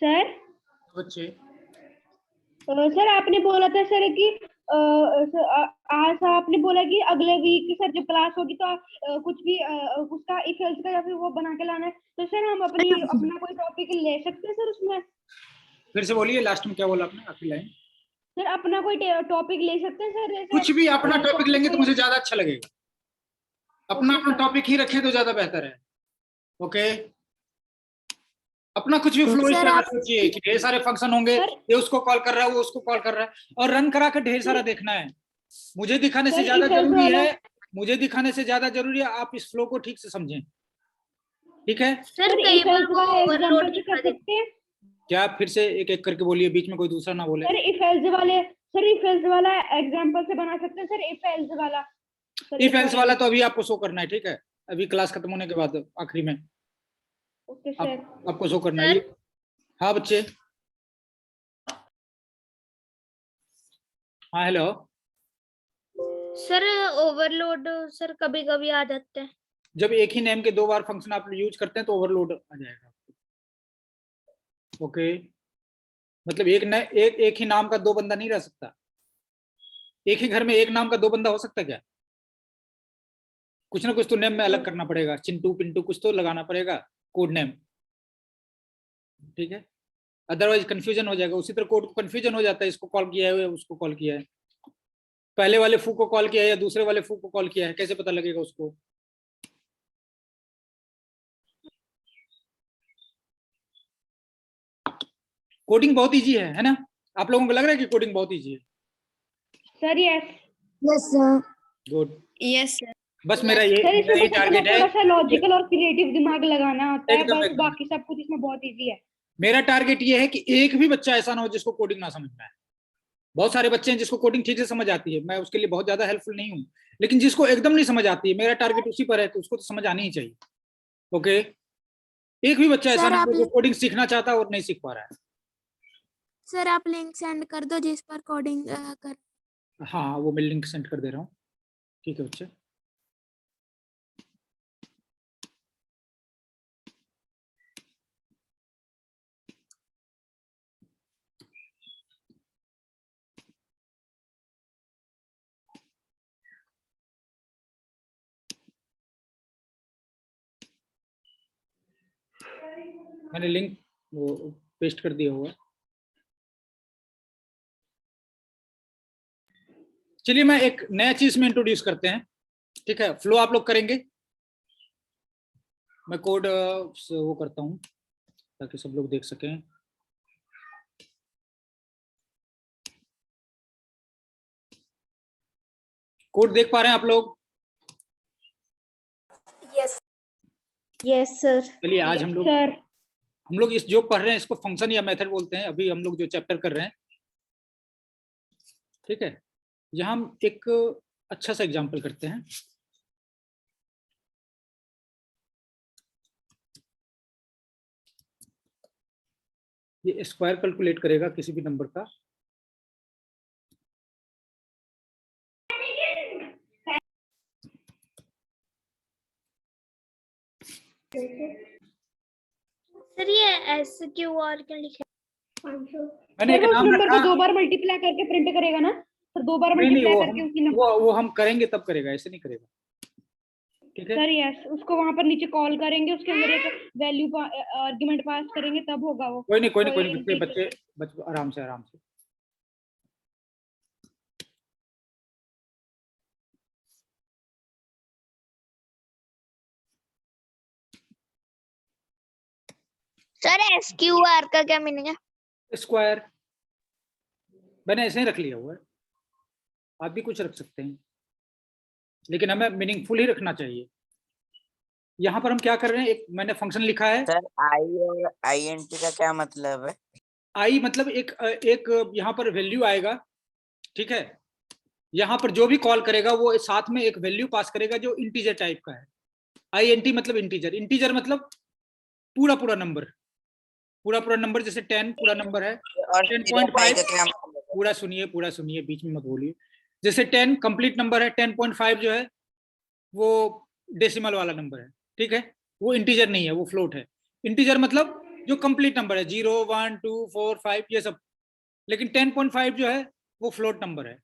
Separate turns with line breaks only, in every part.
Sir
बच्चे
sir आपने बोला था सर कि आज आपने बोला कि अगले वीक सर जब क्लास होगी तो कुछ भी उसका इफ एल्स का या फिर वो बना के लाना है, तो सर हम अपना कोई टॉपिक ले सकते हैं सर उसमें?
फिर से बोलिए, लास्ट में क्या बोला आपने, आखिरी लाइन।
सर अपना कोई टॉपिक ले सकते हैं सर, जैसे
कुछ भी अपना टॉपिक लेंगे तो मुझे ज्यादा अच्छा लगेगा। अपना अपना टॉपिक ही रखें तो ज्यादा बेहतर है। ओके, अपना कुछ भी फ्लो इस तरह सोचिए कि ढेर सारे फंक्शन होंगे, ये उसको कॉल कर रहा है, वो उसको कॉल कर रहा है, और रन करा कर ढेर सारा देखना है। मुझे दिखाने से ज्यादा जरूरी है, मुझे दिखाने से ज्यादा जरूरी है आप इस फ्लो को ठीक से समझें। ठीक है
सर, कई बार वो ओवरलोड दिखा देते हैं।
क्या फिर से एक एक करके बोलिए, बीच में कोई दूसरा ना बोले।
सर इफ एल्स वाला एग्जांपल से बना सकते हैं सर, इफ एल्स वाला।
इफ एल्स वाला तो अभी आपको शो करना है, ठीक है, अभी क्लास खत्म होने के बाद आखिरी में।
ओके सर,
आपको शो करना है। हाँ बच्चे, हाँ हेलो
सर। ओवरलोड सर कभी कभी आ जाते हैं।
जब एक ही नेम के दो बार फंक्शन आप यूज करते हैं तो ओवरलोड आ जाएगा। ओके, मतलब एक ही नाम का दो बंदा नहीं रह सकता। एक ही घर में एक नाम का दो बंदा हो सकता है क्या? कुछ ना कुछ तो नेम में अलग करना पड़ेगा, चिंटू पिंटू कुछ तो लगाना पड़ेगा, कोड नेम। ठीक है, अदरवाइज कंफ्यूजन हो जाएगा। उसी तरह कोड को कंफ्यूजन हो जाता है, इसको कॉल किया है उसको कॉल किया है, पहले वाले फू को कॉल किया है या दूसरे वाले फू को कॉल किया है, कैसे पता लगेगा उसको? कोडिंग बहुत इजी है ना? आप लोगों को लग रहा है कि कोडिंग बहुत इजी है?
Sir yes
sir.
Good,
yes sir.
बस मेरा ये टारगेट है।
थोड़ा सा लॉजिकल और क्रिएटिव दिमाग लगाना होता है,
एकदम,
बस
एकदम।
बाकी सब कुछ इसमें बहुत इजी है।
मेरा टारगेट ये है कि एक भी बच्चा ऐसा ना हो जिसको कोडिंग ना समझ में आए। बहुत सारे बच्चे हैं जिसको कोडिंग ठीक से समझ आती है, मैं उसके लिए बहुत ज्यादा हेल्पफुल नहीं हूँ, लेकिन जिसको एकदम नहीं समझ आती है, मेरा टारगेट उसी पर है कि उसको तो समझ आनी ही चाहिए। ओके, एक भी बच्चा ऐसा ना हो जो कोडिंग सीखना चाहता है और नहीं सीख पा रहा है।
सर आप लिंक सेंड कर दो जिस पर कोडिंग कर।
हाँ, वो मैं लिंक सेंड कर दे रहा हूँ। ठीक है बच्चे, मैंने लिंक वो पेस्ट कर दिया हुआ। चलिए मैं एक नया चीज में इंट्रोड्यूस करते हैं। ठीक है, फ्लो आप लोग करेंगे, मैं कोड वो करता हूँ ताकि सब लोग देख सकें। कोड देख पा रहे हैं आप लोग?
Yes yes sir.
चलिए आज हम लोग इस जो पढ़ रहे हैं इसको फंक्शन या मेथड बोलते हैं, अभी हम लोग जो चैप्टर कर रहे हैं। ठीक है, यहाँ हम एक अच्छा सा एग्जांपल करते हैं। ये स्क्वायर कैलकुलेट करेगा किसी भी नंबर का।
सर ये SQR क्या लिखा है?
मैंने एक नाम
नंबर
रखा।
को 2 बार मल्टीप्लाई करके प्रिंट करेगा ना सर? 2 बार मल्टीप्लाई करके उसी नंबर
वो हम करेंगे तब करेगा, ऐसे नहीं करेगा। ठीक है
सर यस, उसको वहां पर नीचे कॉल करेंगे, उसके अंदर एक वैल्यू आर्गुमेंट पास करेंगे तब होगा वो।
कोई नहीं बच्चे आराम से आराम से।
सर SQR का क्या मीनिंग है?
स्क्वायर मैंने ऐसे ही रख लिया हुआ है, आप भी कुछ रख सकते हैं, लेकिन हमें मीनिंगफुल ही रखना चाहिए। यहाँ पर हम क्या कर रहे हैं, एक मैंने फंक्शन लिखा है।
सर आई और INT का क्या मतलब है?
आई मतलब एक यहाँ पर वैल्यू आएगा। ठीक है, यहाँ पर जो भी कॉल करेगा वो साथ में एक वैल्यू पास करेगा जो इंटीजर टाइप का है। INT मतलब इंटीजर मतलब पूरा पूरा नंबर, जैसे 10 पूरा नंबर है,
और
10.5
का क्या मतलब है?
पूरा सुनिए बीच में मत बोलिए। जैसे 10 कंप्लीट नंबर है, 10.5 जो है वो डेसिमल वाला नंबर है। ठीक है, वो इंटीजर नहीं है, वो फ्लोट है। इंटीजर मतलब जो कंप्लीट नंबर है 0 1 2 4 5 ये सब, लेकिन 10.5 जो है वो फ्लोट नंबर है,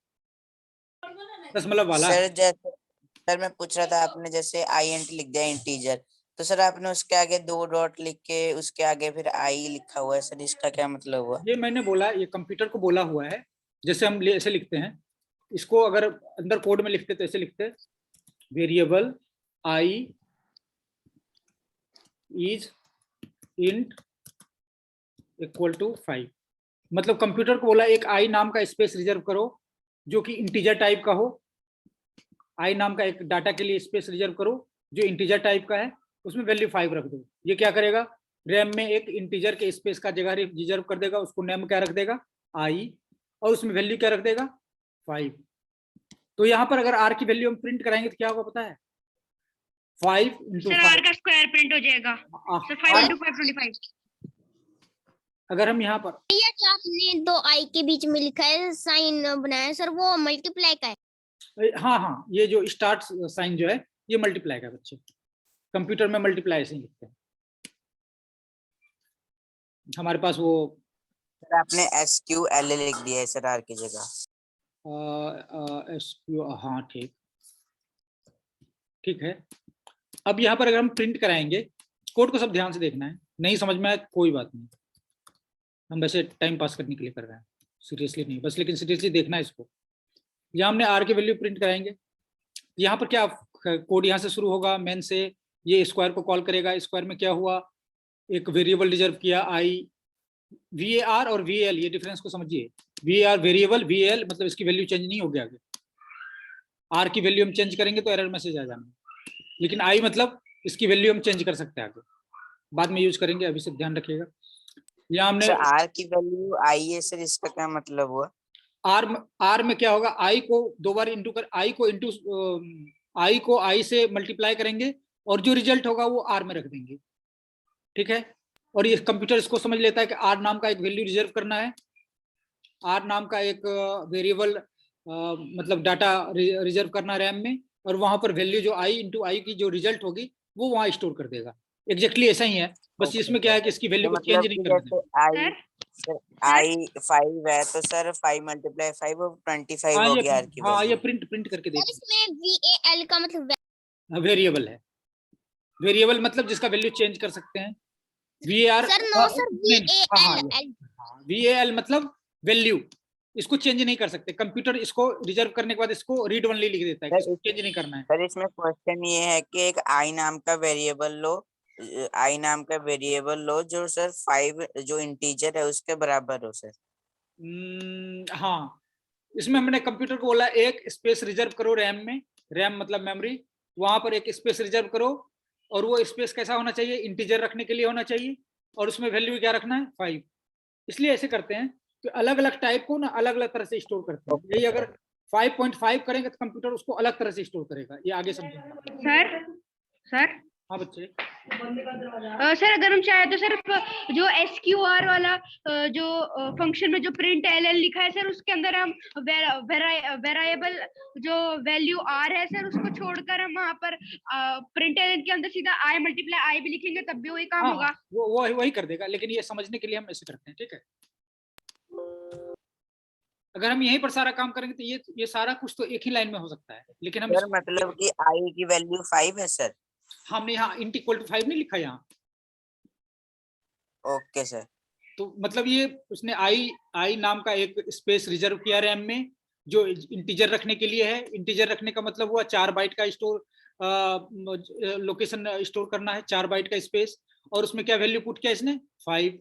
दशमलव वाला है।
सर जैसे सर मैं पूछ रहा था, आपने जैसे INT लिख दिया इंटीजर, तो सर आपने उसके आगे 2 डॉट लिख के उसके आगे फिर आई लिखा हुआ है, सर इसका क्या मतलब हुआ?
ये मैंने बोला, ये कंप्यूटर को बोला हुआ है, जैसे हम ऐसे लिखते हैं, इसको अगर अंदर कोड में लिखते तो ऐसे लिखते, variable I is int equal to 5। मतलब कंप्यूटर को बोला एक आई नाम का स्पेस रिजर्व करो जो कि इंटीजर टाइप का हो, आई नाम का एक डाटा के लिए स्पेस रिजर्व करो जो इंटीजर टाइप का है, उसमें वैल्यू 5 रख दो। ये क्या करेगा, रैम में एक इंटीजर के स्पेस का जगह रिजर्व कर देगा, उसको नेम क्या रख देगा, आई, और उसमें वैल्यू क्या रख देगा, 5। तो यहाँ पर अगर आर की वैल्यू हम प्रिंट कराएंगे तो क्या होगा पता है, 5 इंटू
सर आर का स्क्वायर प्रिंट हो जाएगा, सर 5 into 5 25।
अगर हम यहाँ पर
ये जो आपने दो आई के बीच में लिखा है साइन बनाया है, सर वो मल्टीप्लाई का है।
हाँ हाँ, ये जो स्टार्ट साइन जो है ये मल्टीप्लाई का, बच्चे कंप्यूटर में मल्टीप्लाई ऐसे ही लिखते हैं। हमारे पास वो
सर आपने SQL लिख दिया है सर आर की जगह।
हाँ ठीक ठीक है। अब यहाँ पर अगर हम प्रिंट कराएंगे, कोड को सब ध्यान से देखना है, नहीं समझ में आए कोई बात नहीं, हम वैसे टाइम पास करने के लिए कर रहे हैं, सीरियसली नहीं बस, लेकिन सीरियसली देखना है इसको। यहाँ हमने आर की वैल्यू प्रिंट कराएंगे, यहाँ पर क्या कोड यहाँ से शुरू होगा, मेन से ये स्क्वायर को कॉल करेगा, स्क्वायर में क्या हुआ, एक वेरिएबल रिजर्व किया आई, VAR और VAL ये डिफरेंस को समझिए, VAR वेरिएबल, VAL मतलब इसकी वैल्यू चेंज नहीं होगी आगे, आर की वैल्यू हम चेंज करेंगे तो एरर मैसेज आ जाना, लेकिन आई मतलब इसकी वैल्यू हम चेंज कर सकते हैं आगे, बाद में यूज करेंगे, अभी से ध्यान रखिएगा। यहाँ हमने
सर आर की वैल्यू आई है सर, इसका क्या मतलब हुआ?
आर में क्या होगा, आई को 2 बार इंटू कर, आई को आई से मल्टीप्लाई करेंगे और जो रिजल्ट होगा वो आर में रख देंगे, ठीक है। और ये कंप्यूटर इसको समझ लेता है कि आर नाम का एक वैल्यू रिजर्व करना है, आर नाम का एक वेरिएबल मतलब डाटा रिजर्व करना रैम में, और वहां पर वैल्यू जो आई इंटू आई की जो रिजल्ट होगी वो वहां स्टोर कर देगा। एग्जैक्टली ऐसा ही है, बस इसमें क्या है कि इसकी वैल्यू को चेंज नहीं करना है।
आई 5 है तो सर 5 × 5 वो 25
हाँ
हो
ये
गया आर की
हाँ ये
वैल्यू।
प्रिंट करके
सर
देखिए,
इसमें VAL का मतलब
वेरिएबल है, वेरिएबल मतलब जिसका वैल्यू चेंज कर सकते हैं। VAR
sir no sir VAL
VAL मतलब वैल्यू, इसको चेंज नहीं कर सकते, कंप्यूटर इसको रिजर्व करने के बाद इसको रीड ओनली लिख देता है, इसको चेंज नहीं करना है।
सर इसमें क्वेश्चन ये है कि एक आई नाम का वेरिएबल लो, आई नाम का वेरिएबल लो जो सर 5 जो इंटीजर है उसके बराबर हो सर।
हाँ, इसमें हमने कंप्यूटर को बोला एक स्पेस रिजर्व करो रैम में, रैम मतलब मेमोरी, वहां पर एक स्पेस रिजर्व करो, और वो स्पेस कैसा होना चाहिए, इंटीजर रखने के लिए होना चाहिए, और उसमें वैल्यू क्या रखना है, 5। इसलिए ऐसे करते हैं कि अलग अलग टाइप को ना अलग अलग तरह से स्टोर करते हैं। यही अगर 5.5 करेंगे तो कंप्यूटर उसको अलग तरह से स्टोर करेगा, ये आगे समझेंगे।
सर
हाँ बच्चे,
सर अगर हम चाहे तो सर जो SQR वाला जो फंक्शन में जो प्रिंट LL लिखा है सर, उसके अंदर हम वेरिएबल जो वैल्यू R है सर उसको छोड़कर हम वहाँ पर प्रिंट LL के अंदर सीधा I × I भी लिखेंगे तब भी वही काम
हाँ,
होगा।
वो वही कर देगा, लेकिन ये समझने के लिए हम ऐसे करते हैं, ठीक है। अगर हम यहीं पर सारा काम करेंगे तो ये सारा कुछ तो एक ही लाइन में हो सकता है, लेकिन हम
सर मतलब कि आई की वैल्यू 5 है सर।
हमने यहाँ इंट इक्वल टू 5 नहीं लिखा यहाँ,
ओके सर।
तो मतलब ये उसने आई नाम का एक स्पेस रिजर्व किया रैम में जो इंटीजर रखने के लिए है। इंटीजर रखने का मतलब हुआ 4 बाइट का स्टोर लोकेशन स्टोर करना है, 4 बाइट का स्पेस, और उसमें क्या वैल्यू पुट किया इसने, 5,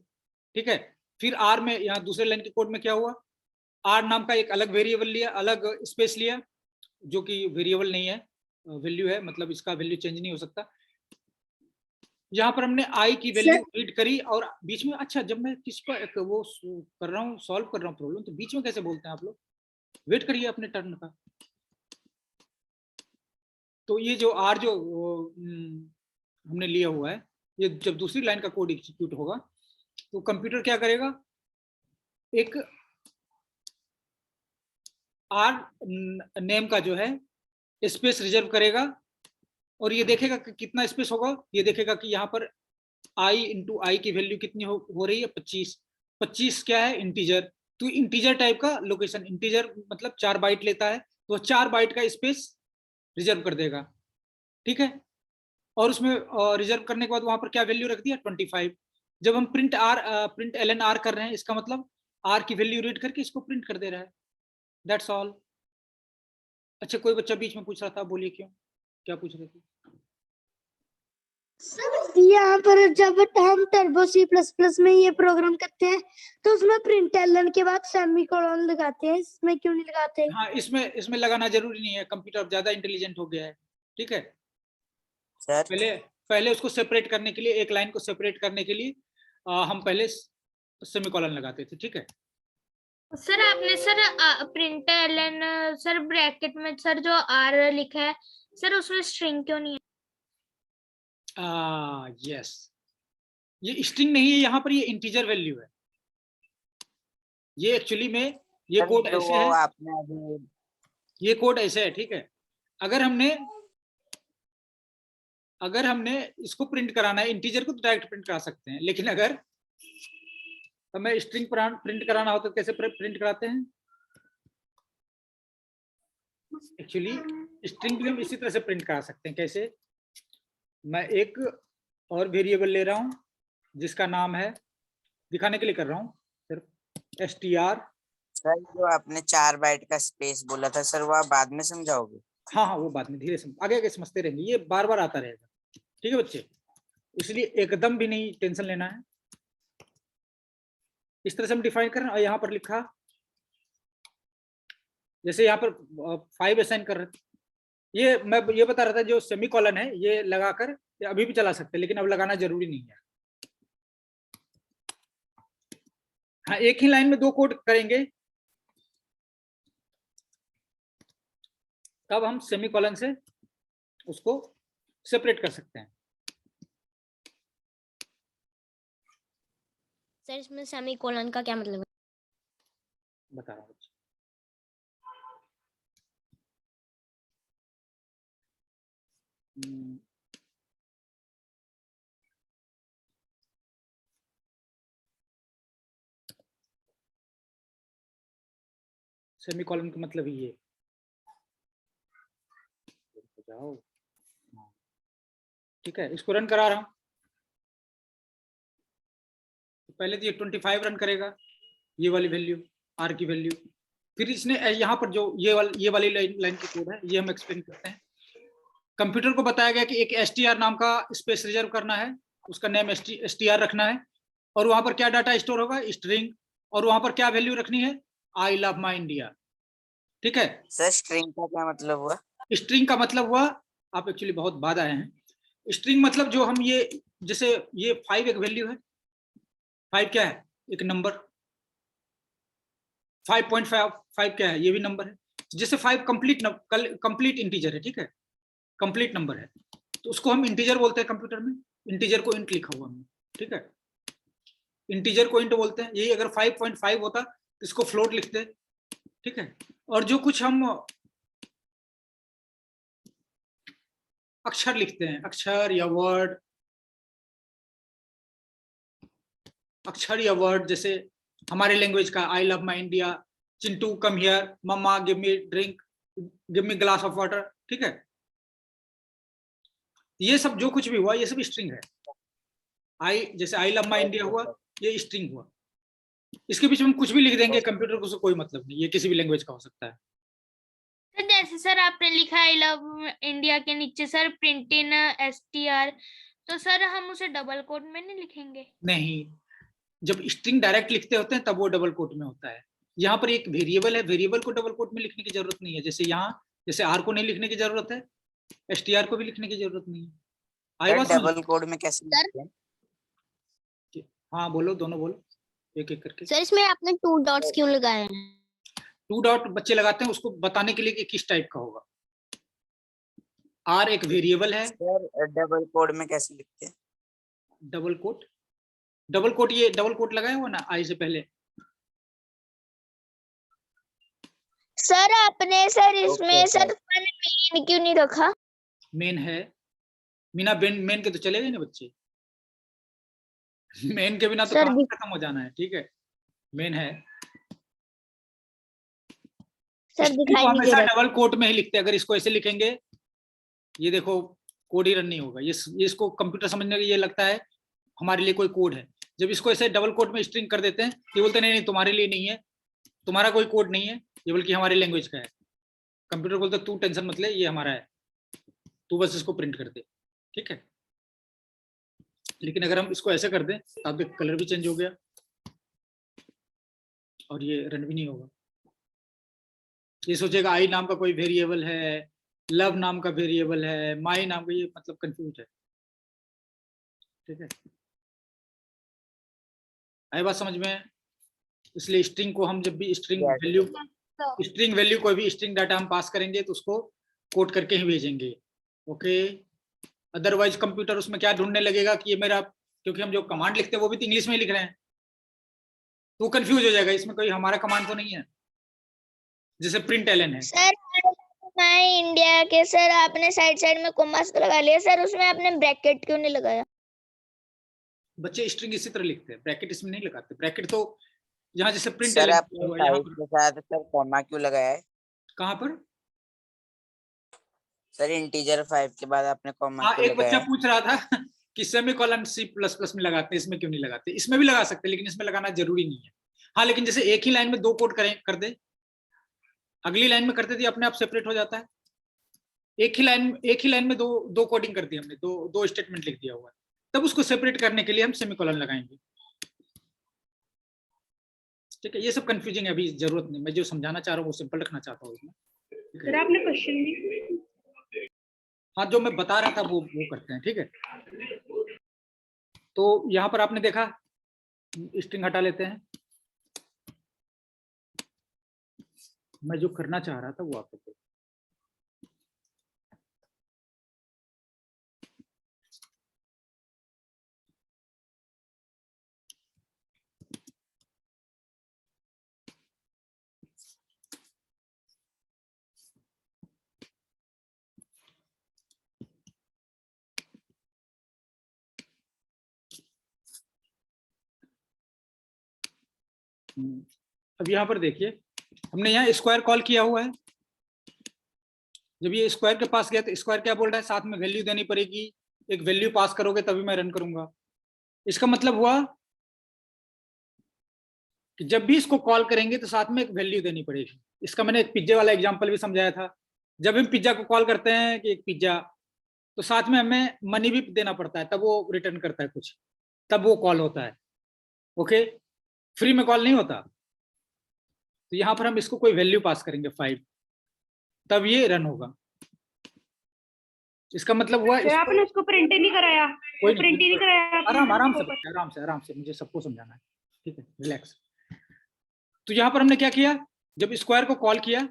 ठीक है। फिर आर में यहाँ दूसरे लाइन के कोड में क्या हुआ, आर नाम का एक अलग वेरिएबल लिया, अलग स्पेस लिया, जो कि वेरिएबल नहीं है, वैल्यू है, मतलब इसका वैल्यू चेंज नहीं हो सकता। यहाँ पर हमने आई की वैल्यू रीड करी, और बीच में, अच्छा जब मैं किस पर वो कर रहा हूँ, सॉल्व कर रहा हूँ प्रॉब्लम, तो बीच में कैसे बोलते हैं आप लोग, वेट करिए अपने टर्न का। तो ये जो आर जो हमने लिया हुआ है, ये जब दूसरी लाइन का कोड एग्जीक्यूट होगा तो कंप्यूटर क्या करेगा, एक आर नेम का जो है स्पेस रिजर्व करेगा, और ये देखेगा कि कितना स्पेस होगा, ये देखेगा कि यहाँ पर आई इंटू आई की वैल्यू कितनी हो रही है 25। 25 क्या है इंटीजर, तो इंटीजर टाइप का लोकेशन, इंटीजर मतलब 4 बाइट लेता है, तो 4 बाइट का स्पेस रिजर्व कर देगा, ठीक है। और उसमें रिजर्व करने के बाद वहां पर क्या वैल्यू रख दिया 25। जब हम प्रिंट ln r कर रहे हैं, इसका मतलब r की वैल्यू रीड करके इसको प्रिंट कर दे रहा है, दैट्स ऑल। अच्छा कोई बच्चा बीच में पूछ रहा था, बोलिए क्यों, क्या पूछ रहे थे?
यहाँ पर जब हम टर्बो C++ में ये प्रोग्राम करते हैं तो उसमें प्रिंट एलन के बाद सेमीकोलन लगाते हैं, इसमें क्यों नहीं लगाते?
हाँ, इसमें लगाना जरूरी नहीं है, कंप्यूटर ज्यादा इंटेलिजेंट हो गया है, ठीक है।
सर
पहले उसको सेपरेट करने के लिए, एक लाइन को सेपरेट करने के लिए हम पहले सेमीकोलन लगाते थे, ठीक है।
सर आपने sir println sir bracket में सर जो आर लिखा है सर उसमें स्ट्रिंग क्यों नहीं है?
यस, ये स्ट्रिंग नहीं है, यहाँ पर ये इंटीजर वैल्यू है। ये एक्चुअली में ये कोड
जो
ऐसे है,
आपने अभी
ये कोड ऐसे है, ठीक है। अगर हमने इसको प्रिंट कराना है, इंटीजर को तो डायरेक्ट प्रिंट करा सकते हैं, लेकिन अगर हमें स्ट्रिंग प्रिंट कराना हो तो कैसे प्रिंट कराते हैं? एक्चुअली स्ट्रिंग भी हम इसी तरह से प्रिंट करा सकते हैं। कैसे? मैं एक और वेरिएबल ले रहा हूं जिसका नाम है, दिखाने के लिए कर रहा हूं सिर्फ, str।
सर जो आपने 4 बाइट का स्पेस बोला था सर, वो आप बाद में समझाओगे?
हाँ, वो बाद में धीरे से आगे आगे समझते रहेंगे, ये बार बार आता रहेगा, ठीक है बच्चे, इसलिए एकदम भी नहीं टेंशन लेना है। इस तरह से हम डिफाइन कर रहे हैं, और यहाँ पर लिखा, जैसे यहाँ पर 5 असाइन कर रहे थे, ये मैं ये बता रहा था, जो सेमीकोलन है ये लगाकर अभी भी चला सकते हैं, लेकिन अब लगाना जरूरी नहीं है। हाँ, एक ही लाइन में 2 कोड करेंगे तब हम सेमीकोलन से उसको सेपरेट कर सकते हैं।
सर इसमें सेमीकोलन का क्या मतलब है?
बता रहा हूँ। सेमीकोलन का मतलब ये, जाओ, ठीक है, इसको रन करा रहा हूं। पहले तो ये 25 रन करेगा, ये वाली वैल्यू, आर की वैल्यू, फिर इसने यहाँ पर जो ये वाली लाइन की कोड है, ये हम एक्सप्लेन करते हैं। कंप्यूटर को बताया गया कि एक str नाम का स्पेस रिजर्व करना है, उसका नेम str रखना है, और वहां पर क्या डाटा स्टोर होगा, स्ट्रिंग, और वहां पर क्या वैल्यू रखनी है, आई लव माई इंडिया, ठीक है।
सर स्ट्रिंग का क्या मतलब हुआ?
स्ट्रिंग का मतलब हुआ, आप एक्चुअली बहुत बाद आए हैं, स्ट्रिंग मतलब जो हम ये, जैसे ये 5 एक वैल्यू है, 5 क्या है, एक नंबर, 5.5 क्या है, ये भी नंबर है, जैसे 5 कंप्लीट इंटीजर है, ठीक है, कंप्लीट नंबर है, तो उसको हम इंटीजर बोलते हैं कंप्यूटर में, इंटीजर को इंट लिखा हुआ है, ठीक है, इंटीजर को इंट बोलते हैं। यही अगर 5.5 होता तो इसको फ्लोट लिखते, ठीक है। और जो कुछ हम अक्षर लिखते हैं, अक्षर या वर्ड, अक्षर या वर्ड, जैसे हमारे लैंग्वेज का I love my India, Chintu come here, mama give me drink, give me glass of water, ठीक है, ये सब जो कुछ भी हुआ ये सब स्ट्रिंग है। जैसे आई लव माई इंडिया हुआ, ये स्ट्रिंग हुआ। इसके बीच में हम कुछ भी लिख देंगे, कंप्यूटर को कोई मतलब नहीं, ये किसी भी लैंग्वेज का हो सकता है।
सर जैसे सर आपने लिखा आई लव इंडिया के नीचे सर प्रिंट इन str, तो सर हम उसे डबल कोट में नहीं लिखेंगे?
नहीं, जब स्ट्रिंग डायरेक्ट लिखते होते हैं तब वो डबल कोट में होता है। यहाँ पर एक वेरिएबल है, वेरिएबल को डबल कोट में लिखने की जरूरत नहीं है, जैसे यहाँ जैसे आर को नहीं लिखने की जरूरत है, str को भी लिखने की जरूरत नहीं है। आई बात
डबल कोड में कैसे लिखते हैं?
हाँ बोलो, दोनों बोलो एक एक करके।
सर इसमें आपने 2 डॉट्स क्यों लगाए हैं?
2 डॉट बच्चे लगाते हैं उसको बताने के लिए कि किस टाइप का होगा। आर एक वेरिएबल है।
सर डबल कोड में कैसे लिखते हैं?
डबल कोट, ये डबल कोट लगाया हुआ ना आई से पहले।
सर आपने सर इसमें
Okay,
सर मेन क्यों नहीं रखा?
मेन है, बिना मेन के तो चलेगा ना बच्चे। मेन के बिना तो
सर,
काम खत्म हो जाना है, ठीक है। मेन है
सर
स्ट्रिंग
दिखाई
को
नहीं दे
हमेशा
रहा।
डबल कोट में ही लिखते हैं। अगर इसको ऐसे लिखेंगे, ये देखो कोड ही रन नहीं होगा। ये इसको कंप्यूटर समझने के ये लगता है हमारे लिए कोई कोड है। जब इसको ऐसे डबल कोट में स्ट्रिंग कर देते हैं, ये बोलते नहीं नहीं तुम्हारे लिए नहीं है, तुम्हारा कोई कोड नहीं है, ये बल्कि हमारी लैंग्वेज का है। कंप्यूटर बोलते तू टेंशन मत ले, ये हमारा है, तू बस इसको प्रिंट कर दे, ठीक है। लेकिन अगर हम इसको ऐसे कर दें तो आप देख कलर भी चेंज हो गया और ये रन भी नहीं होगा। ये सोचेगा आई नाम का कोई वेरिएबल है, लव नाम का वेरिएबल है, माई नाम का, ये मतलब कंफ्यूज है, ठीक है। आई बात समझ में? इसलिए स्ट्रिंग को हम जब भी स्ट्रिंग वैल्यू कोई भी स्ट्रिंग डाटा हम पास करेंगे तो उसको कोड करके ही भेजेंगे, ओके। अदरवाइज कंप्यूटर उसमें क्या ढूंढने लगेगा कि ये मेरा, क्योंकि हम जो कमांड लिखते हैं वो भी तो इंग्लिश में ही लिख रहे हैं, तो कंफ्यूज हो जाएगा इसमें कोई हमारा कमांड तो नहीं है। जैसे प्रिंट एलन है
सर मैं इंडिया के, सर आपने साइड में कोमास लगा लिया सर, उसमें आपने ब्रैकेट क्यों नहीं लगाया?
बच्चे स्ट्रिंग इसी तरह लिखते हैं, ब्रैकेट इसमें नहीं लगाते। ब्रैकेट तो यहाँ जैसे प्रिंट
सर
एलन
आपने साइड के साथ सर कॉमा क्यों लगाया है?
कहाँ पर?
सर इंटीजर 5 के बाद आपने कॉमा
हाँ,
क्यों
एक बच्चा
लगाया है?
पूछ रहा था कि सेमीकोलन C++ में लगाते हैं, इसमें क्यों नहीं लगाते। इसमें भी लगा सकते हैं लेकिन इसमें लगाना जरूरी नहीं है। हाँ, लेकिन जैसे एक ही लाइन में दो कोड कर दे, अगली लाइन में करते थे अपने आप सेपरेट हो जाता है। एक ही लाइन में दो कोडिंग कर दी हमने, दो स्टेटमेंट लिख दिया हुआ है, तब उसको सेपरेट करने के लिए हम सेमीकोलन लगाएंगे, ठीक है। ये सब कंफ्यूजिंग है, अभी जरूरत नहीं। मैं जो समझाना चाह रहा हूँ वो सिंपल रखना चाहता हूँ इसमें।
सर आपने क्वेश्चन भी,
हाँ, जो मैं बता रहा था वो करते हैं, ठीक है। तो यहाँ पर आपने देखा, स्ट्रिंग हटा लेते हैं। मैं जो करना चाह रहा था वो आप देखो। अब यहाँ पर देखिए, हमने यहाँ स्क्वायर कॉल किया हुआ है। जब ये स्क्वायर के पास गया तो स्क्वायर क्या बोल रहा है, साथ में वैल्यू देनी पड़ेगी, एक वैल्यू पास करोगे तभी मैं रन करूंगा। इसका मतलब हुआ कि जब भी इसको कॉल करेंगे तो साथ में एक वैल्यू देनी पड़ेगी। इसका मैंने एक पिज्जे वाला एग्जांपल भी समझाया था। जब हम पिज्जा को कॉल करते हैं कि एक पिज्जा, तो साथ में हमें मनी भी देना पड़ता है, तब वो रिटर्न करता है कुछ, तब वो कॉल होता है, ओके। फ्री में कॉल नहीं होता। तो यहाँ पर हम इसको कोई वैल्यू पास करेंगे 5, तब ये रन होगा। इसका मतलब हुआ
सर आपने उसको प्रिंट ही नहीं कराया,
कोई
प्रिंट ही नहीं कराया आपने
आराम से मुझे सबको समझाना है, ठीक है, रिलैक्स। तो यहाँ पर हमने क्या किया, जब स्क्वायर को कॉल किया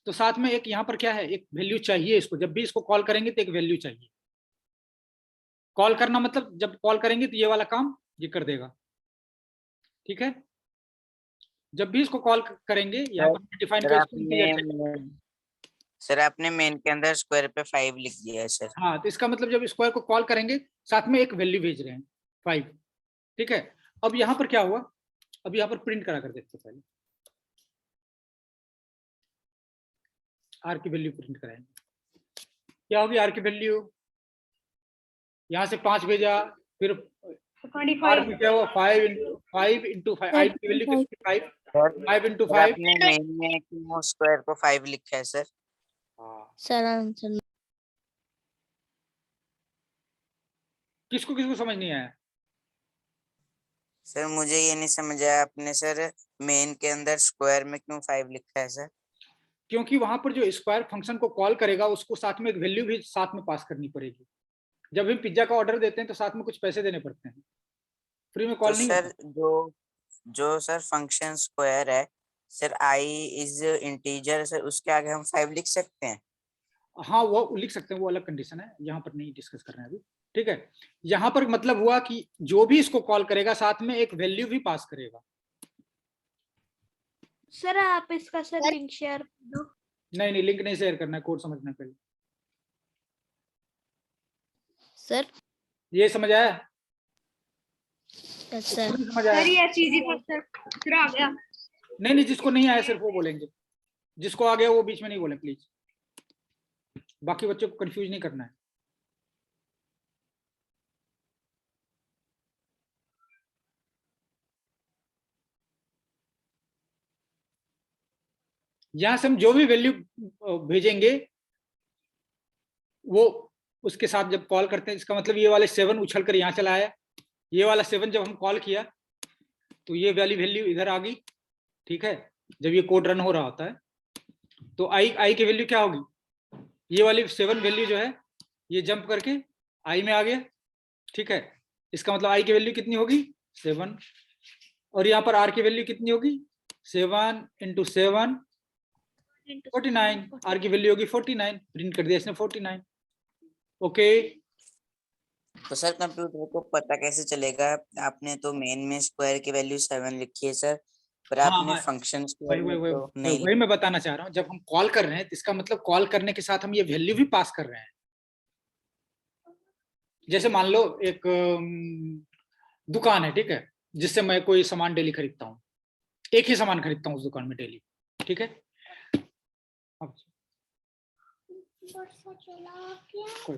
तो साथ में एक यहाँ पर क्या है, एक वैल्यू चाहिए इसको। जब भी इसको कॉल करेंगे तो एक वैल्यू चाहिए। कॉल करना मतलब जब कॉल करेंगे तो ये वाला काम ये कर देगा, ठीक है। जब भी इसको कॉल करेंगे यहाँ पर डिफाइन कर,
सर आपने मेन के अंदर स्क्वायर पे 5 लिख दिया है सर।
हाँ, तो इसका मतलब जब स्क्वायर को कॉल करेंगे साथ में एक वैल्यू भेज रहे हैं 5, ठीक है। अब यहाँ पर क्या हुआ, अब यहाँ पर प्रिंट करा कर देखते पहले, आर की वैल्यू प्रिंट कराएंगे। क्या होगी आर की वैल्यू, यहाँ से 5 भेजा, फिर आर में क्या हुआ 5 इंटू 5, आई की वैल्यू 55, 5 इंटू 5।
आपने मेन में क्यों स्क्वायर को 5 लिखा है सर?
सर आंसर
किसको किसको समझ नहीं आया?
सर मुझे ये नहीं समझ आया, आपने सर मेन के अंदर स्क्वायर में क्यों 5 लिखा है सर?
क्योंकि वहां पर जो स्क्वायर फंक्शन को कॉल करेगा उसको साथ में एक वैल्यू भी साथ में पास करनी पड़ेगी। जब हम पिज्जा का ऑर्डर देते हैं तो साथ में कुछ पैसे देने पड़ते हैं, फ्री में कॉल
तो
नहीं
सर
होता।
जो सर फंक्शन स्क्वायर है sir, I is integer sir, उसके आगे हम 5 लिख सकते हैं?
हाँ, वो लिख सकते हैं, वो अलग कंडीशन है, यहाँ पर नहीं डिस्कस कर रहे हैं अभी, ठीक है। यहाँ पर मतलब हुआ कि जो भी इसको कॉल करेगा साथ में एक वैल्यू भी पास करेगा।
सर आप इसका सर लिंक शेयर कर दो।
नहीं, लिंक नहीं शेयर करना है, कोड समझना पहले।
सर
ये समझ आया?
सर
नहीं समझ आया?
सर ये सीधी था सर, फिर आ गया।
नहीं, जिसको नहीं आया सिर्फ वो बोलेंगे, जिसको आ गया वो बीच में नहीं बोले प्लीज, बाकी बच्चों को कंफ्यूज नहीं करना है। यहां से हम जो भी वैल्यू भेजेंगे वो उसके साथ जब कॉल करते हैं, इसका मतलब ये वाले 7 उछल कर यहाँ चला आया, ये वाला 7 जब हम कॉल किया तो ये वाली वैल्यू इधर आ गई, ठीक है। जब ये कोड रन हो रहा होता है तो आई की वैल्यू क्या होगी, ये वाली 7 वैल्यू जो है ये जंप करके आई में आ गया, ठीक है। इसका मतलब आई की वैल्यू कितनी होगी 7, और यहाँ पर आर की वैल्यू कितनी होगी 7 × 7 49, आर की वैल्यू होगी 49, प्रिंट कर दिया इसने 49। ओके,
तो सर कंप्यूटर को पता कैसे चलेगा, आपने तो मेन में स्क्वायर की वैल्यू 7 लिखी है सर, पर
हाँ,
आपने
हाँ,
फंक्शन
वही
स्क्वायर
वही
में
वही
तो नहीं
वही मैं बताना चाह रहा हूँ। जब हम कॉल कर रहे हैं तो इसका मतलब कॉल करने के साथ हम ये वैल्यू भी पास कर रहे हैं। जैसे मान लो एक दुकान है, ठीक है, जिससे मैं कोई सामान डेली खरीदता हूँ, एक ही सामान खरीदता हूँ उस दुकान में डेली, ठीक है। अब कोई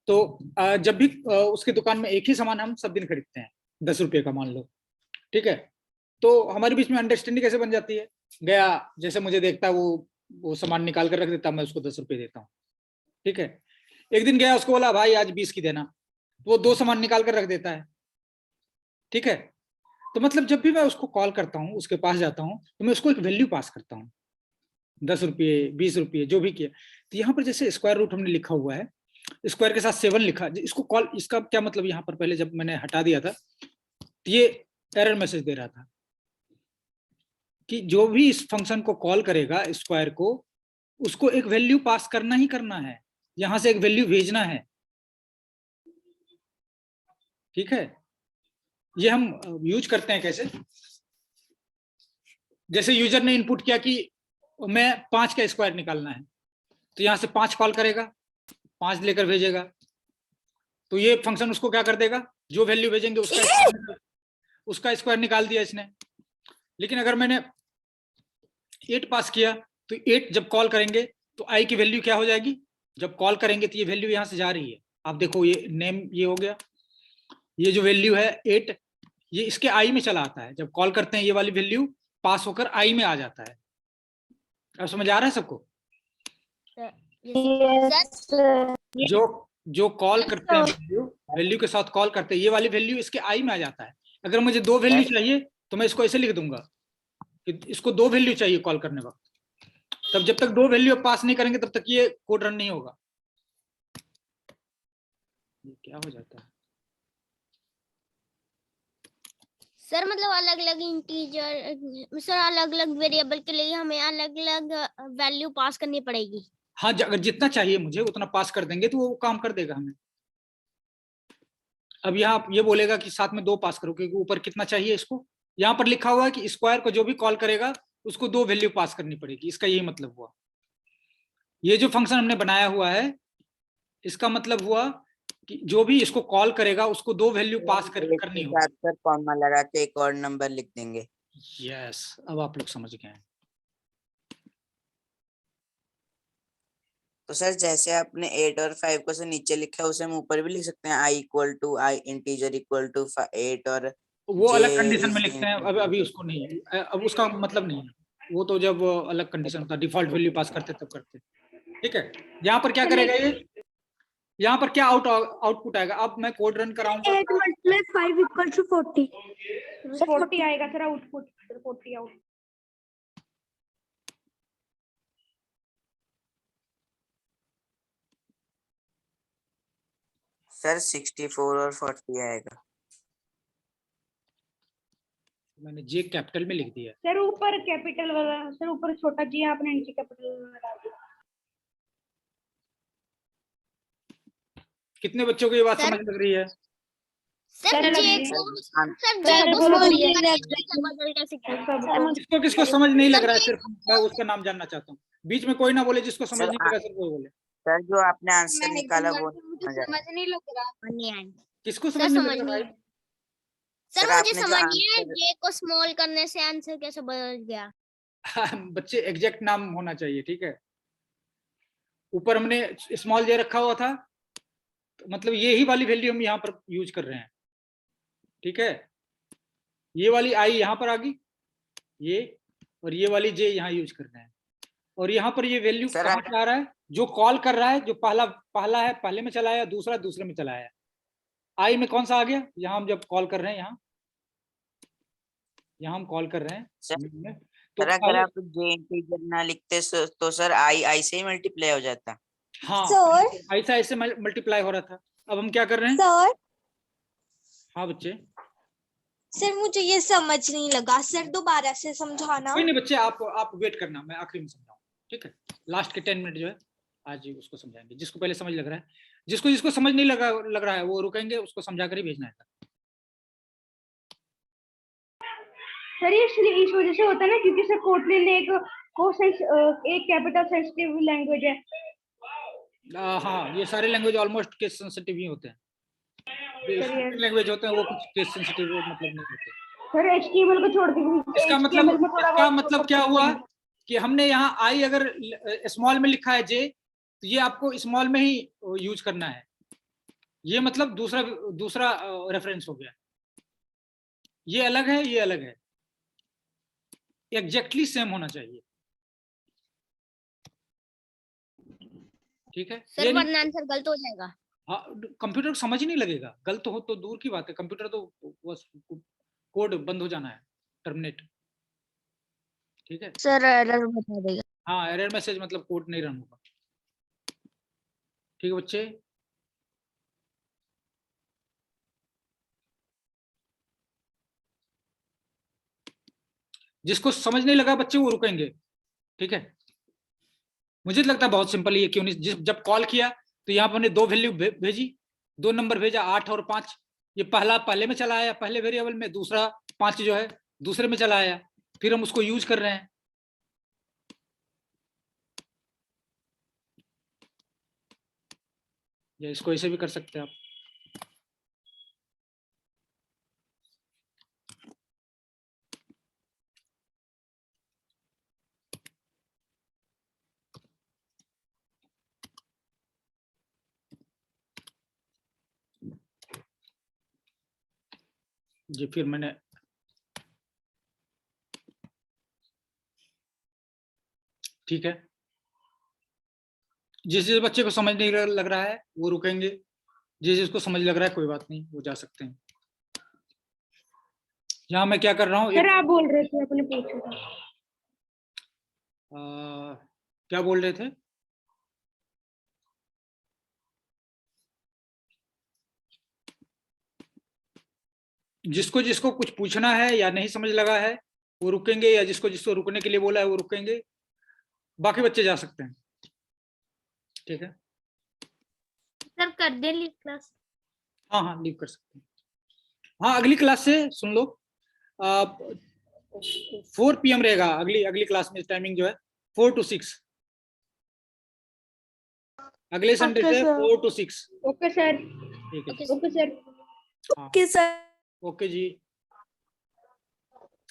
तो जब भी उसकी दुकान में एक ही सामान हम सब दिन खरीदते हैं, 10 रुपये का मान लो, ठीक है, तो हमारे बीच में अंडरस्टैंडिंग कैसे बन जाती है, गया जैसे मुझे देखता है वो सामान निकाल कर रख देता, मैं उसको 10 रुपये देता हूँ, ठीक है। एक दिन गया, उसको बोला भाई आज 20 की देना, तो वो 2 सामान निकाल कर रख देता है, ठीक है। तो मतलब जब भी मैं उसको कॉल करता हूँ, उसके पास जाता हूँ, तो मैं उसको एक वैल्यू पास करता हूँ, 10 रुपये 20 रुपये जो भी किया। तो यहाँ पर जैसे स्क्वायर रूट हमने लिखा हुआ है, स्क्वायर के साथ 7 लिखा, इसको कॉल, इसका क्या मतलब, यहाँ पर पहले जब मैंने हटा दिया था तो ये एरर मैसेज दे रहा था कि जो भी इस फंक्शन को कॉल करेगा स्क्वायर को, उसको एक वैल्यू पास करना ही करना है, यहां से एक वैल्यू भेजना है, ठीक है। ये हम यूज करते हैं कैसे, जैसे यूजर ने इनपुट किया कि मैं 5 का स्क्वायर निकालना है, तो यहां से 5 कॉल करेगा, 5 लेकर भेजेगा, तो ये फंक्शन उसको क्या कर देगा, जो वैल्यू भेजेंगे उसका स्क्वायर निकाल दिया इसने। लेकिन अगर मैंने 8 पास किया तो 8 जब कॉल करेंगे तो आई की वैल्यू क्या हो जाएगी, जब कॉल करेंगे तो ये वैल्यू यहां से जा रही है, आप देखो ये नेम ये हो गया, ये जो वैल्यू है 8 ये इसके आई में चला आता है, जब कॉल करते हैं ये वाली वैल्यू पास होकर आई में आ जाता है। अब समझ आ रहा है सबको? जो कॉल करते हैं वैल्यू के साथ कॉल करते हैं, ये वाली वैल्यू इसके आई में आ जाता है। अगर मुझे 2 वैल्यू चाहिए तो मैं इसको ऐसे लिख दूंगा कि इसको 2 वैल्यू चाहिए कॉल करने वक्त, तब जब तक 2 वैल्यू पास नहीं करेंगे तब तक ये कोड रन नहीं होगा। ये क्या हो जाता है
सर, मतलब अलग अलग इंटीजर सर, अलग अलग वेरिएबल के लिए हमें अलग अलग वैल्यू पास करनी पड़ेगी।
हाँ, अगर जितना चाहिए मुझे उतना पास कर देंगे तो वो काम कर देगा हमें। अब यहाँ ये बोलेगा कि साथ में 2 पास करो, क्योंकि ऊपर कितना चाहिए इसको, यहाँ पर लिखा हुआ है कि स्क्वायर को जो भी कॉल करेगा उसको 2 वैल्यू पास करनी पड़ेगी, इसका यही मतलब हुआ। ये जो फंक्शन हमने बनाया हुआ है इसका मतलब हुआ कि जो भी इसको कॉल करेगा उसको 2 वैल्यू पास करनी होगी।
कॉमा लगा के एक और नंबर लिख देंगे।
यस, अब आप लोग समझ गए हैं।
तो सर जैसे आपने 8 और 5 को से नीचे लिखा है उसे हम ऊपर भी लिख सकते हैं, i = i इंटीजर = 8 और
वो अलग कंडीशन में लिखते हैं, अभी उसको नहीं है, अब उसका मतलब नहीं है, वो तो जब अलग कंडीशन था डिफॉल्ट वैल्यू पास करते तब करते, ठीक है। यहाँ पर क्या करेगा ये, यहाँ पर क्या आउटपुट आएगा, अब मैं कोड रन कराऊंगा
8 × 5 = 40
40 आएगा सर आउटपुट, 40 आउट।
सर 64 और 40 आएगा।
मैंने जे कैपिटल में लिख दिया
सर ऊपर कैपिटल वाला, सर ऊपर छोटा जी आपने नीचे कैपिटल में डाल दिया।
कितने बच्चों को ये बात समझ लग रही है?
सर
किसको समझ नहीं लग रहा है, सिर्फ मैं उसका नाम जानना चाहता हूँ, बीच में कोई ना बोले जिसको समझ नहीं लगा, सिर्फ वो बोले।
सर जो आपने आंसर
मैं
निकाला
एकदम
वो
मुझे
समझ आया।
समझ नहीं लग रहा।
नहीं आए
किसको
सर
समझ नहीं
समझ
लग रहा
नहीं
भाई?
सर
सर
मुझे
आपने जो
समझ नहीं आया
आंसर
जे को स्मॉल करने से आंसर कैसे बदल गया।
बच्चे एग्जैक्ट नाम होना चाहिए, ठीक है। ऊपर हमने स्मॉल जे रखा हुआ था, तो मतलब यही वाली वैल्यू हम यहाँ पर यूज कर रहे हैं, ठीक है। ये वाली आई यहाँ पर आ गई, ये, और ये वाली जे यहाँ यूज कर रहे हैं। और यहाँ पर ये वैल्यू
सर
कहाँ से आ रहा है? जो कॉल कर रहा है, जो पहला है पहले में चला आया, दूसरा दूसरे में चला आया। आई में कौन सा आ गया? यहाँ हम जब कॉल कर रहे हैं, यहाँ हम कॉल कर रहे हैं
सर,
तो
सर अगर आप जे इंटीजर ना लिखते तो सर आई से ही मल्टीप्लाई हो जाता।
हाँ,
सर
ऐसा ऐसे मल्टीप्लाई हो रहा था। अब हम क्या कर रहे हैं?
सर
हाँ बच्चे,
सर मुझे ये समझ नहीं लगा, सर दोबारा से समझाना।
कोई नहीं बच्चे, आप वेट करना, मैं आखिरी में समझाऊँ, ठीक है। लास्ट के 10 मिनट जो है आज ही उसको समझाएंगे, जिसको पहले समझ लग रहा है। जिसको समझ नहीं लग रहा है वो रुकेंगे, उसको समझा कर ही भेजना है।
सर ये इस वजह से होता है ना, क्योंकि सर कोटलिन एक कैपिटल सेंसिटिव लैंग्वेज है।
हाँ, ये सारे लैंग्वेज ऑलमोस्ट केस सेंसिटिव ही होते हैं। लैंग्वेज होते हैं वो कुछ केस सेंसिटिव मतलब नहीं होते।
सर एचटीएमएल को छोड़ के
इसका मतलब क्या हुआ कि हमने यहाँ आई अगर स्मॉल में लिखा है जे, तो ये आपको स्मॉल में ही यूज करना है। ये मतलब दूसरा रेफरेंस हो गया। ये अलग है, ये अलग है, एग्जैक्टली सेम होना चाहिए, ठीक है।
सर वरना आंसर गलत हो जाएगा।
हाँ, कंप्यूटर को समझ ही नहीं लगेगा। गलत हो तो दूर की बात है, कंप्यूटर तो बस कोड बंद हो जाना है, टर्मिनेट, ठीक है।
सर एरर बता देगा।
हाँ, एरर मैसेज मतलब कोड नहीं रन होगा, ठीक है बच्चे। जिसको समझ नहीं लगा बच्चे वो रुकेंगे, ठीक है। मुझे लगता है बहुत सिंपल, ये क्यों नहीं, जब कॉल किया तो यहाँ पर हमने 2 वैल्यू भेजी, 2 नंबर भेजा 8 और 5। ये पहला पहले में चला आया पहले वेरिएबल में, दूसरा 5 जो है दूसरे में चला आया, फिर हम उसको यूज कर रहे हैं। या इसको ऐसे भी कर सकते हैं आप। जी, फिर मैंने ठीक है, जिस बच्चे को समझ नहीं लग रहा है वो रुकेंगे, जिसको समझ लग रहा है कोई बात नहीं, वो जा सकते हैं। यहाँ मैं क्या कर रहा हूँ?
सर आप बोल रहे थे, अपने पूछा था।
क्या बोल रहे थे? जिसको कुछ पूछना है या नहीं समझ लगा है वो रुकेंगे, या जिसको रुकने के लिए बोला है वो रुकेंगे, बाकी बच्चे जा सकते हैं, ठीक है।
सर कर दे ली क्लास।
हाँ, लीव कर सकते हैं। हाँ, अगली क्लास से सुन लो, 4 PM रहेगा अगली क्लास में। टाइमिंग जो है 4 to 6, अगले संडे से 4 to 6।
Okay sir.
ठीक है,
okay sir.
Okay sir.
Okay जी।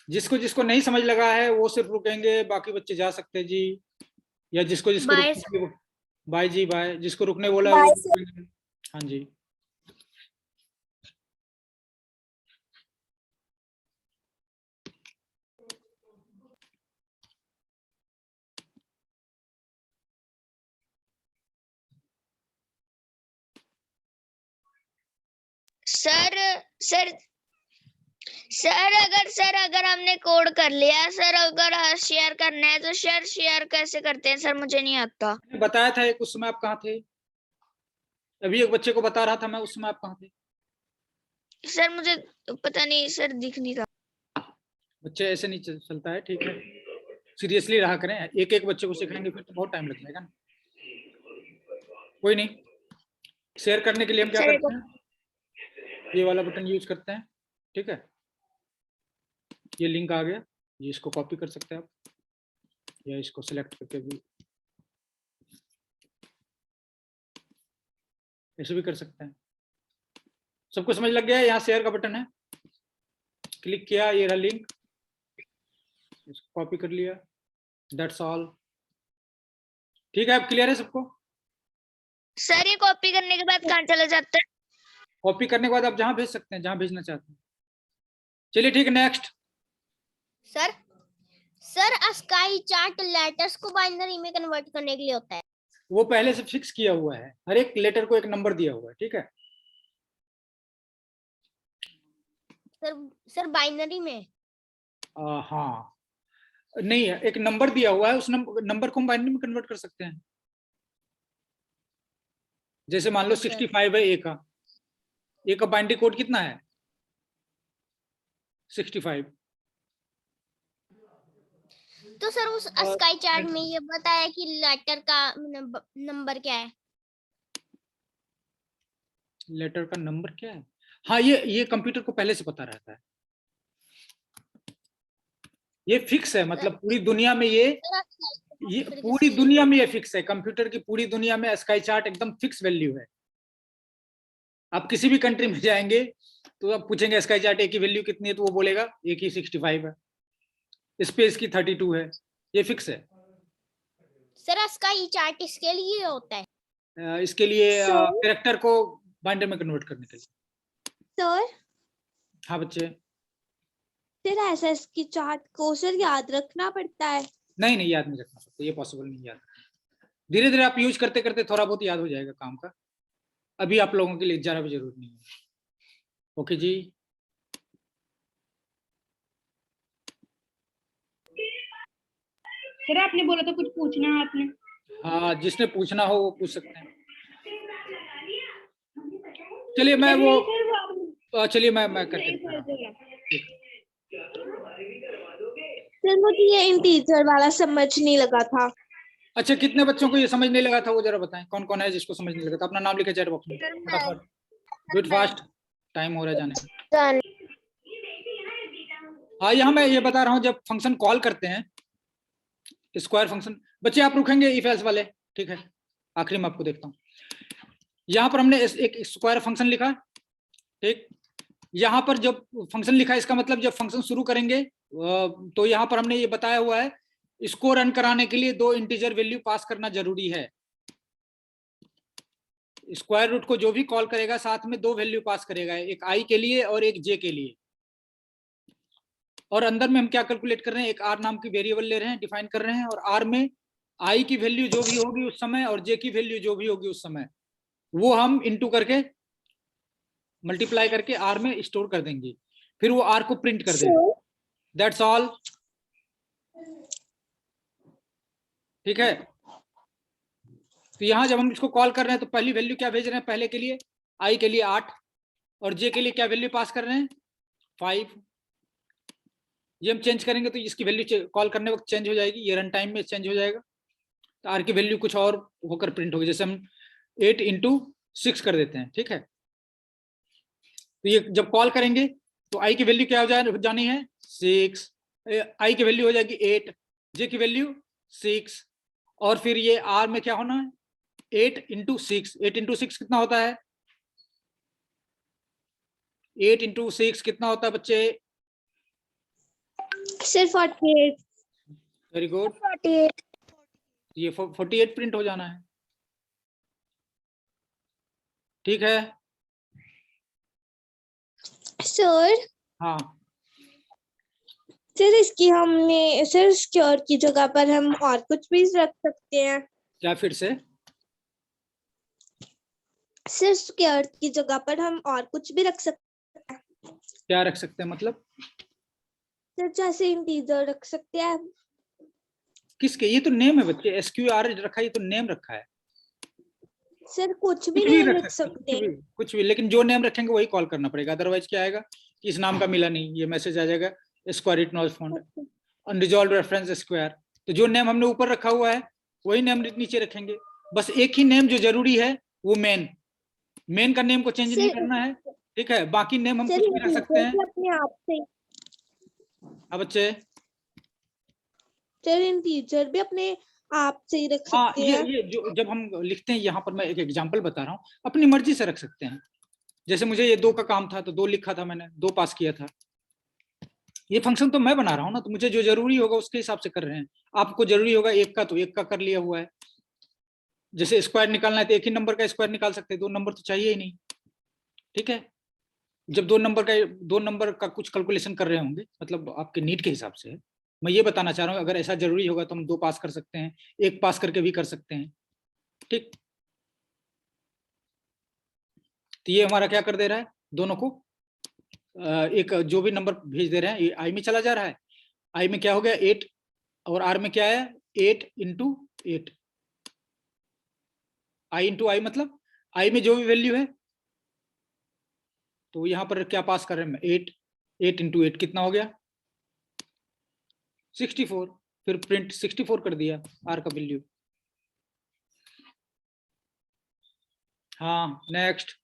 जिसको नहीं समझ लगा है वो सिर्फ रुकेंगे, बाकी बच्चे जा सकते हैं जी। या जिसको
बाय
बाय जी, बाय। जिसको रुकने बोला है वो रुकेंगे। हाँ जी।
सर अगर हमने कोड कर लिया सर, अगर शेयर करना है तो शेयर कैसे करते हैं सर? मुझे नहीं आता।
मैंने बताया था उस समय आप कहाँ थे? अभी एक बच्चे को बता रहा था मैं, उस समय आप कहाँ थे?
सर मुझे पता नहीं सर, दिख नहीं रहा।
बच्चे ऐसे नहीं चलता है, ठीक है। सीरियसली रहा करें, एक बच्चे को सिखाएंगे फिर तो बहुत टाइम लग जाएगा ना। कोई नहीं, शेयर करने के लिए हम क्या करते हैं, ये वाला बटन यूज करते हैं, ठीक है। ये लिंक आ गया, ये इसको कॉपी कर सकते हैं आप, या इसको सिलेक्ट करके भी ऐसे भी कर सकते हैं। सबको समझ लग गया है? यहाँ शेयर का बटन है, क्लिक किया, ये रहा लिंक, इसको कॉपी कर लिया, दैट्स ऑल। ठीक है, अब क्लियर है सबको?
सर ये कॉपी करने के बाद कहाँ चला जाता है?
कॉपी करने के बाद आप जहां भेज सकते हैं, जहां भेजना चाहते हैं। चलिए ठीक है, next.
Sir sir sky chart letters को बाइनरी में कन्वर्ट करने के लिए होता है।
वो पहले से फिक्स किया हुआ है, हर एक लेटर को एक नंबर दिया हुआ है, ठीक है।
सर बाइनरी में?
हाँ, नहीं है, एक नंबर दिया हुआ है, उस नंबर को हम बाइनरी में कन्वर्ट कर सकते हैं। जैसे मान लो 65 है ए का बाइनरी कोड कितना है? 65।
तो सर उस स्काई चार्ट में ये बताया कि लेटर का नंबर क्या है?
लेटर का नंबर क्या है? हाँ, ये कंप्यूटर को पहले से पता रहता है, ये फिक्स है, मतलब पूरी दुनिया में ये पूरी दुनिया में ये फिक्स है। कंप्यूटर की पूरी दुनिया में स्काई चार्ट एकदम फिक्स वैल्यू है। आप किसी भी कंट्री में जाएंगे तो आप पूछेंगे स्काई चार्ट ए की वैल्यू कितनी है, तो वो बोलेगा ए की 65 है, स्पेस की 32 है, ये फिक्स है।
सर स्काई चार्ट इसके लिए होता है?
इसके लिए कैरेक्टर को बाइनरी में कन्वर्ट करने के लिए।
सर
हाँ बच्चे।
फिर एसएस की चार्ट को सर याद रखना पड़ता है?
नहीं याद नहीं रखना पड़ता, ये पॉसिबल नहीं याद। धीरे धीरे आप यूज करते करते थोड़ा बहुत याद हो जाएगा काम का। अभी आप लोगों के लिए जरा भी जरूरत नहीं है। ओके जी।
सर आपने बोला था कुछ पूछना है आपने।
हाँ, जिसने पूछना हो वो पूछ सकते हैं। चलिए मैं वो चलिए मैं करके
सर मुझे ये इंटीजर वाला समझ नहीं लगा था।
अच्छा, कितने बच्चों को ये समझ नहीं लगा था वो जरा बताएं। कौन कौन है जिसको समझ नहीं लगा था? अपना नाम लिखे चैट बॉक्स में फटाफट। गुड फास्ट, टाइम हो रहा है जाने। हाँ, यहाँ मैं ये बता रहा हूँ, जब फंक्शन कॉल करते हैं स्क्वायर फंक्शन, बच्चे आप रुकेंगे इफ एल्स वाले, ठीक है, आखिरी में आपको देखता हूँ। यहाँ पर हमने एक स्क्वायर फंक्शन लिखा, ठीक। यहाँ पर जब फंक्शन लिखा, इसका मतलब जब फंक्शन शुरू करेंगे तो यहाँ पर हमने ये बताया हुआ है, इसको रन कराने के लिए 2 इंटीजर वैल्यू पास करना जरूरी है। स्क्वायर रूट को जो भी कॉल करेगा साथ में 2 वैल्यू पास करेगा, एक आई के लिए और एक जे के लिए। और अंदर में हम क्या कैलकुलेट कर रहे हैं, एक आर नाम की वेरिएबल ले रहे हैं, डिफाइन कर रहे हैं, और आर में आई की वैल्यू जो भी होगी उस समय और जे की वैल्यू जो भी होगी उस समय, वो हम इनटू करके मल्टीप्लाई करके आर में स्टोर कर देंगे, फिर वो आर को प्रिंट कर देंगे। दैट्स ऑल, ठीक है। तो यहां जब हम इसको कॉल कर रहे हैं तो पहली वैल्यू क्या भेज रहे हैं, पहले के लिए आई के लिए 8 और जे के लिए क्या वैल्यू पास कर रहे हैं 5। ये हम चेंज करेंगे तो इसकी वैल्यू कॉल करने वक्त चेंज हो जाएगी, ये रन टाइम में चेंज हो जाएगा, तो आर की वैल्यू कुछ और होकर प्रिंट होगी। जैसे हम 8 × 6 कर देते हैं, ठीक है। तो ये जब कॉल करेंगे तो आई की वैल्यू क्या हो जानी है 6, आई की वैल्यू हो जाएगी 8, जे की वैल्यू 6, और फिर ये आर में क्या होना है 8 × 6। 8 × 6 कितना होता है? 8 × 6 कितना होता है बच्चे?
सिर्फ 48।
Very good,
48।
ये 48 प्रिंट हो जाना है, ठीक है।
सर
हाँ
सर इसकी हमने सर स्क्योर की जगह पर हम और कुछ भी रख सकते हैं?
क्या? फिर से
सर स्क्योर की जगह पर हम और कुछ भी रख सकते हैं?
क्या रख सकते हैं मतलब?
सर जैसे इंटीजर रख सकते हैं।
किसके? ये तो नेम है बच्चे, SQR रखा है, ये तो नेम रखा है।
सर कुछ भी
कुछ भी
नहीं
रख
रख
सकते,
सकते?
कुछ भी, लेकिन जो नेम रखेंगे वही कॉल करना पड़ेगा, अदरवाइज क्या आएगा कि इस नाम का मिला नहीं, ये मैसेज आ जाएगा square it not found unresolved reference square. तो जो नेम हमने ऊपर रखा हुआ है वही नेम नीचे रखेंगे, बस एक ही नेम जो जरूरी है वो मेन का नेम को चेंज नहीं करना है, ठीक है। बाकी नेम हम
सर
कुछ भी रख सकते हैं।
अपने आप से
अब बच्चे
सर इंटीजर भी अपने आप सही रख
हाँ,
सकते हैं।
ये जो जब हम लिखते हैं यहाँ पर, मैं एक एग्जांपल बता रहा हूँ, अपनी मर्जी से रख सकते हैं। जैसे मुझे ये 2 का काम था तो 2 लिखा था मैंने, 2 पास किया था। ये फंक्शन तो मैं बना रहा हूँ ना, तो मुझे जो जरूरी होगा उसके हिसाब से कर रहे हैं। आपको जरूरी होगा 1 का, तो 1 का कर लिया हुआ है। जैसे स्क्वायर निकालना है तो एक ही नंबर का स्क्वायर निकाल सकते हैं, 2 नंबर तो चाहिए ही नहीं। ठीक है, जब 2 नंबर का कुछ कैलकुलेशन कर रहे होंगे, मतलब आपके नीड के हिसाब से है। मैं ये बताना चाह रहा हूँ, अगर ऐसा जरूरी होगा तो हम 2 पास कर सकते हैं, 1 पास करके भी कर सकते हैं। ठीक, तो ये हमारा क्या कर दे रहा है, दोनों को एक जो भी नंबर भेज दे रहे हैं, ये आई में चला जा रहा है। आई में क्या हो गया 8, और आर में क्या है 8 × 8। आई इंटू आई मतलब आई में जो भी वैल्यू है, तो यहाँ पर क्या पास कर रहे हैं, 8 × 8 कितना हो गया 64। फिर प्रिंट 64 कर दिया आर का वैल्यू। हाँ, नेक्स्ट।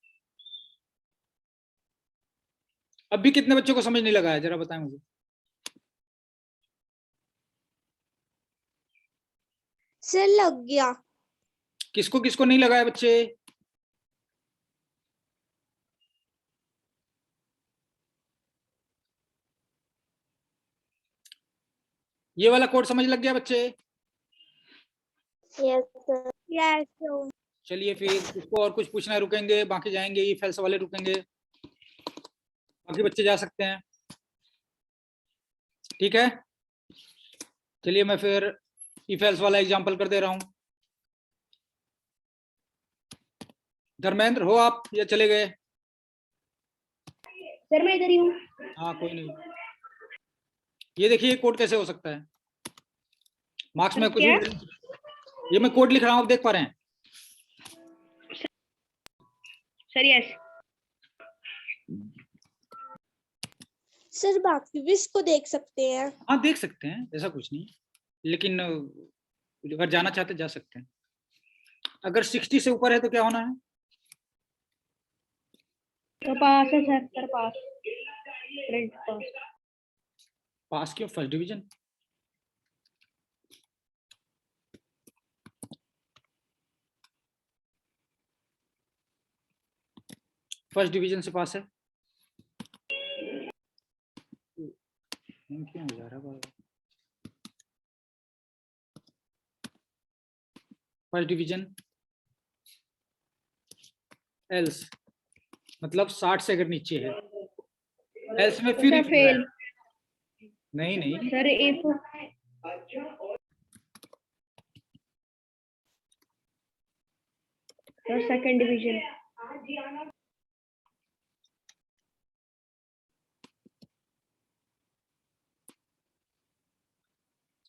अब भी कितने बच्चों को समझ नहीं लगा है, जरा बताएं मुझे।
सर लग गया।
किसको किसको नहीं लगा है बच्चे? ये वाला कोड समझ लग गया बच्चे?
Yes sir.
Yes sir.
चलिए फिर इसको और कुछ पूछना है रुकेंगे, बाकी जाएंगे, ये फेल्स वाले रुकेंगे, बाकी बच्चे जा सकते हैं। ठीक है, चलिए मैं फिर इफ एल्स वाला एग्जांपल कर दे रहा हूं। धर्मेंद्र हो आप या चले गए?
सर मैं इधर ही हूँ।
हाँ कोई नहीं। ये देखिए कोड कैसे हो सकता है, मार्क्स में कुछ
क्या?
ये मैं कोड लिख रहा हूँ, आप देख पा रहे हैं?
Sir yes.
सर बाकी भी इसको देख सकते हैं।
हाँ देख सकते हैं, ऐसा कुछ नहीं, लेकिन अगर जाना चाहते जा सकते हैं। अगर 60 से ऊपर है तो क्या होना है?
तो पास है सर पास। प्रिंट पास।
पास क्यों, फर्स्ट डिवीजन। फर्स्ट डिवीजन से पास है। क्यों हो जा रहा है? फर्स्ट डिवीजन एल्स मतलब 60 से अगर नीचे है, एल्स में फिर
सर फेल।
नहीं नहीं
sir if sir second division.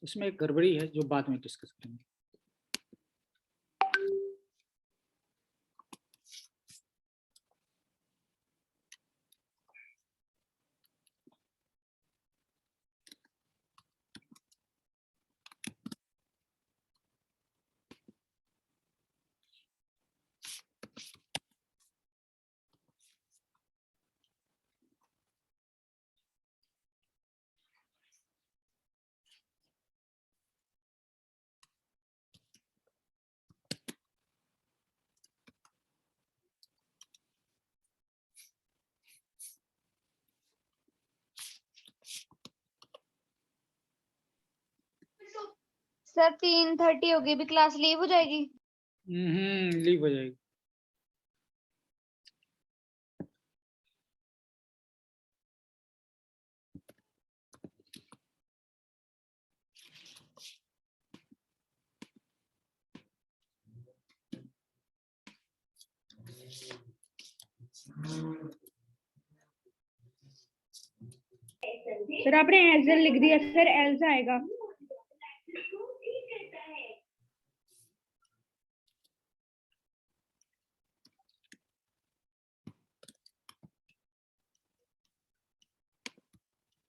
इसमें एक गड़बड़ी है जो बाद में डिस्कस करेंगे।
सर 3:30 होगी, भी क्लास लीव हो जाएगी।
लीव हो जाएगी।
सर आपने एल्स लिख दिया, सर एल्स आएगा।